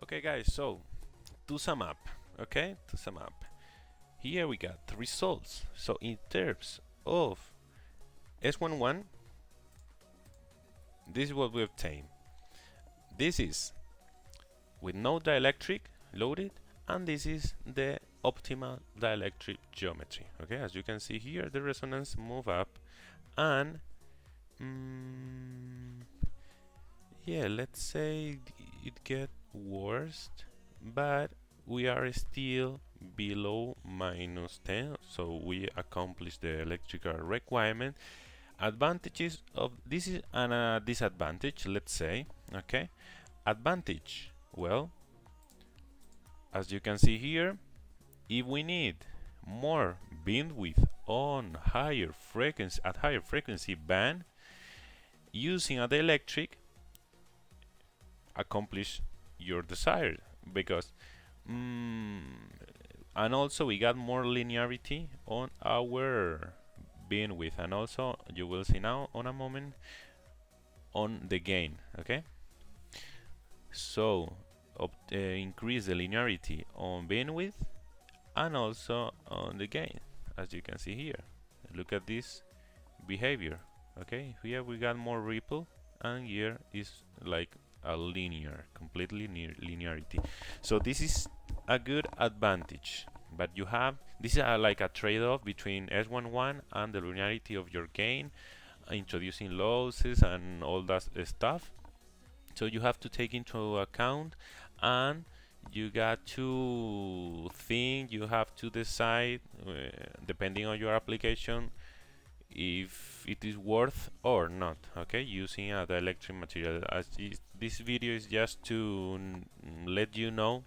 Okay guys, so to sum up, here we got the results. So in terms of S11, this is what we obtained. This is with no dielectric loaded, and this is the optimal dielectric geometry. Okay, as you can see here, the resonance move up, and yeah, let's say it get worse, but we are still below -10, so we accomplished the electrical requirement. Advantages of this is a disadvantage, let's say. Okay, advantage, well, as you can see here, if we need more bandwidth on higher frequency band, using a dielectric accomplish your desire, because and also we got more linearity on our bandwidth, and also you will see now on a moment on the gain. Okay, so increase the linearity on bandwidth and also on the gain, as you can see here. Look at this behavior. Okay, here we got more ripple, and here is like a completely linearity. So this is a good advantage, but you have this is like a trade-off between S11 and the linearity of your gain, introducing losses and all that stuff. So you have to take into account, and you got to think, you have to decide, depending on your application, if it is worth or not. Okay, using a dielectric material. This video is just to let you know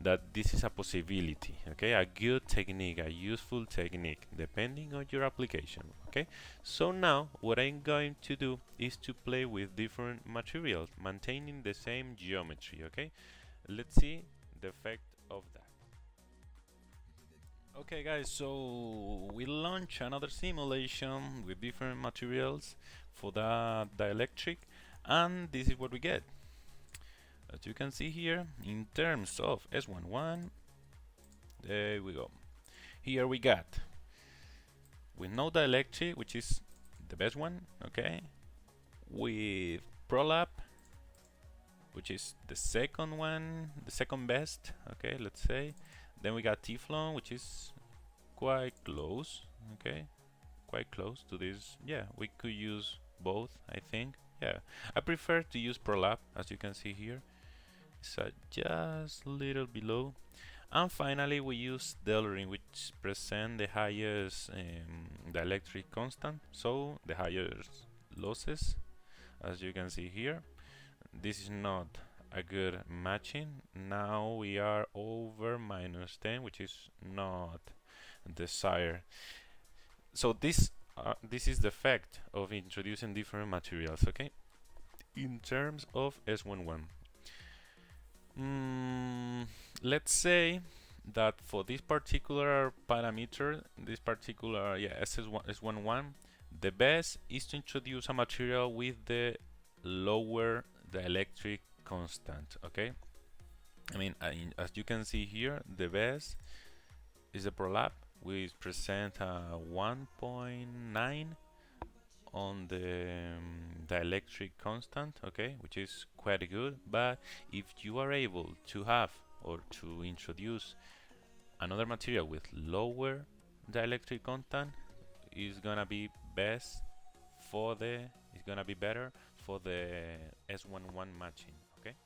that this is a possibility. Okay, a good technique, a useful technique, depending on your application. Okay, so now what I'm going to do is to play with different materials, maintaining the same geometry. Okay, let's see the effect of that. Okay guys, so we launch another simulation with different materials for the dielectric, and this is what we get. As you can see here, in terms of S11, there we go. Here we got with no dielectric, which is the best one, okay, with ProLab, which is the second one, the second best, okay, let's say. Then we got Teflon, which is quite close, okay, quite close to this. Yeah, we could use both, I think. Yeah, I prefer to use ProLab, as you can see here. It's just a little below. And finally, we use Delrin, which present the highest dielectric constant, so the highest losses, as you can see here. This is not a good matching. Now we are over -10, which is not desired. So this is the effect of introducing different materials. Okay, in terms of S11, let's say that for this particular parameter, this particular S11, the best is to introduce a material with the lower dielectric constant. Okay, I mean, as you can see here, the best is the ProLab, which present 1.9 on the dielectric constant, okay, which is quite good. But if you are able to have or to introduce another material with lower dielectric content, is gonna be best for the it's gonna be better for the S11 matching. Okay,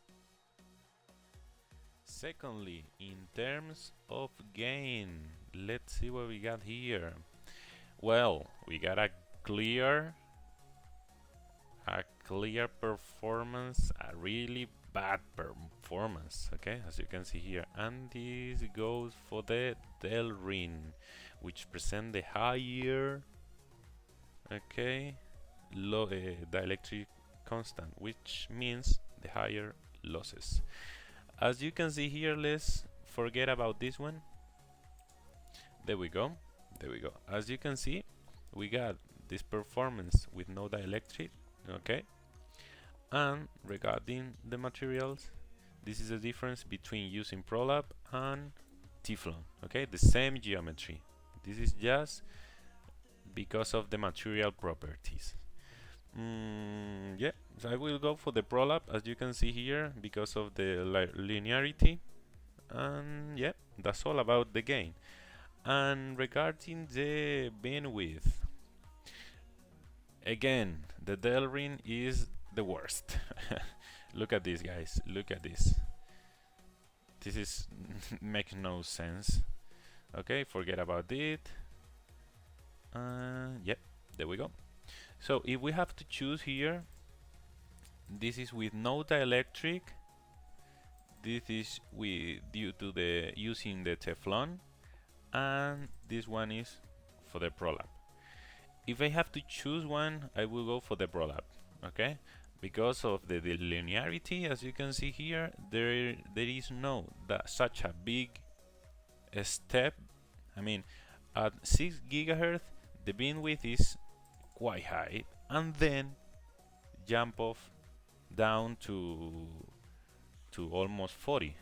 secondly, in terms of gain, let's see what we got here. Well, we got a clear performance, a really bad performance, okay, as you can see here. And this goes for the Delrin, which present the higher, okay, low dielectric constant, which means the higher losses. As you can see here, let's forget about this one. There we go. As you can see, we got this performance with no dielectric, okay. And regarding the materials, this is the difference between using Prolab and Teflon. Okay, the same geometry. This is just because of the material properties. Yeah, so I will go for the Prolab, as you can see here, because of the linearity. And yeah, that's all about the gain. And regarding the bandwidth, again, the Delrin is the worst. Look at this, guys. Look at this. This is makes no sense. Okay, forget about it. Yep, there we go. So if we have to choose here, this is with no dielectric. This is with due to the using the Teflon, and this one is for the Prolab. If I have to choose one, I will go for the Prolab. Okay, because of the linearity, as you can see here, there is no such a big step. I mean, at 6 gigahertz, the bandwidth is quite high, and then jump off down to almost 40.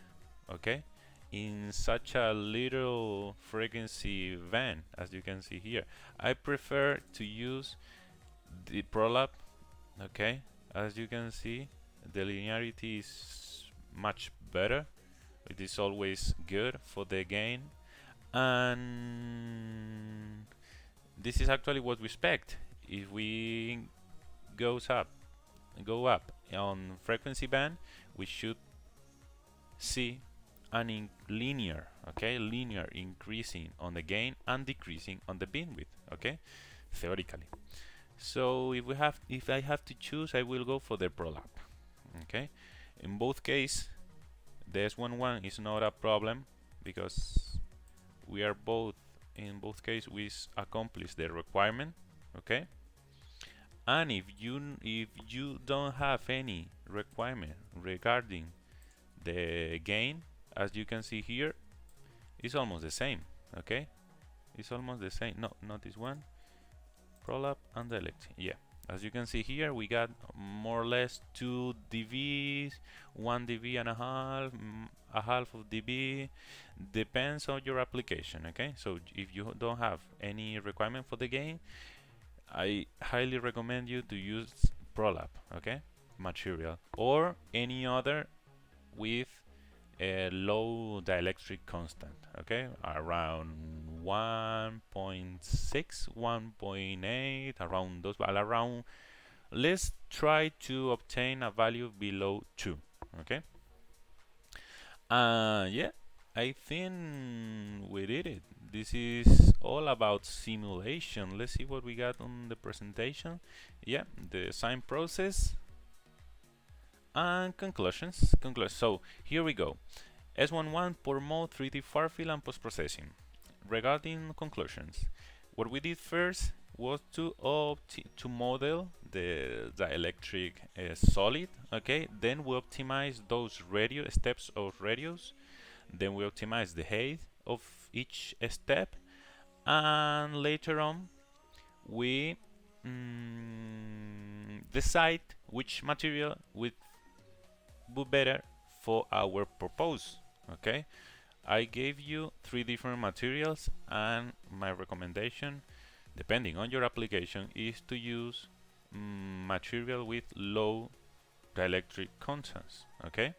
Okay, in such a little frequency band, as you can see here. I prefer to use the Prolab. Okay, as you can see, the linearity is much better. It is always good for the gain, and this is actually what we expect. If we go up on frequency band, we should see an linear increasing on the gain and decreasing on the bandwidth. Okay, theoretically. So if I have to choose, I will go for the Prolab. Okay, in both cases, the S11 is not a problem because we are in both cases we accomplish the requirement. Okay, and if you don't have any requirement regarding the gain, as you can see here, it's almost the same. Okay, it's almost the same. No, not this one. Prolab and dielectric. Yeah, as you can see here, we got more or less 2 dBs, 1 dB and a half of dB. Depends on your application. Okay, so if you don't have any requirement for the gain, I highly recommend you to use Prolab. Okay, material or any other with a low dielectric constant. Okay, around 1.6, 1.8, around those, but around, let's try to obtain a value below 2. Okay, yeah, I think we did it. This is all about simulation. Let's see what we got on the presentation. Yeah, the design process and conclusions. So here we go. S11 for mode, 3D far field, and post-processing. Regarding conclusions, what we did first was to model the dielectric solid. Okay, then we optimize those steps of radius. Then we optimize the height of each step, and later on we decide which material would be better for our purpose. Okay, I gave you 3 different materials, and my recommendation, depending on your application, is to use material with low dielectric contents. Okay,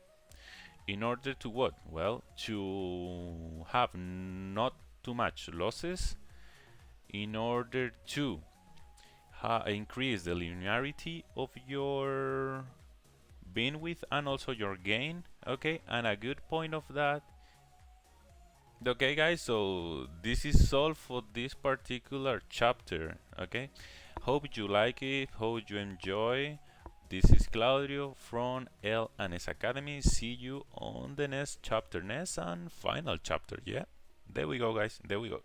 in order to what? Well, to have not too much losses, in order to increase the linearity of your bandwidth and also your gain. Okay, and a good point of that. Okay, guys, so this is all for this particular chapter. Okay, hope you like it, hope you enjoy. This is Claudio from L&S Academy. See you on the next chapter, next and final chapter. Yeah, there we go, guys, there we go.